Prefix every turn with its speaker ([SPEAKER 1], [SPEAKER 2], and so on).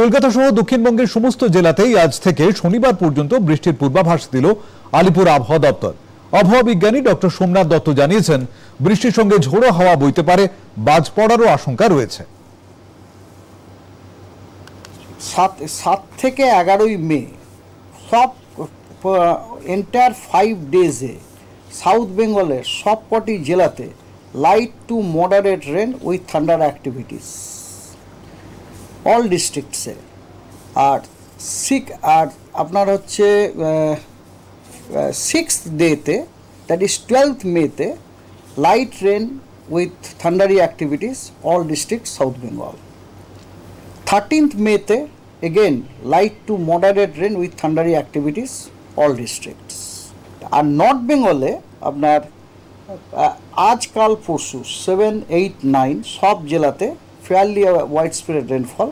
[SPEAKER 1] কলকাতা সহ দক্ষিণবঙ্গের সমস্ত জেলাতেই আজ থেকে শনিবার পর্যন্ত বৃষ্টির পূর্বাভাস দিল আলিপুর আবহাওয়া দপ্তর। আবহাওয়া বিজ্ঞানী ডক্টর সোমনাথ দত্ত জানিয়েছেন, বৃষ্টির সঙ্গে ঝোড়ো হাওয়া বইতে পারে, বাজ পড়ারও আশঙ্কা রয়েছে।
[SPEAKER 2] 7 থেকে 11 মে সব এন্টায়ার 5 ডেজে সাউথ বেঙ্গলের সবকটি জেলাতে light to moderate rain with thunder activities all ডিস্ট্রিক্টসে। আর আপনার হচ্ছে 6th ডেতে, দ্যাট ইজ 12th মেতে, light rain with thundery activities all district south Bengal. 13th মেতে again light to moderate rain with thundery activities all districts. আর north বেঙ্গলে আপনার আজকাল পরশু 7, 8, 9 সব জেলাতে ফেয়ারলি ওয়াইড স্প্রেড রেনফল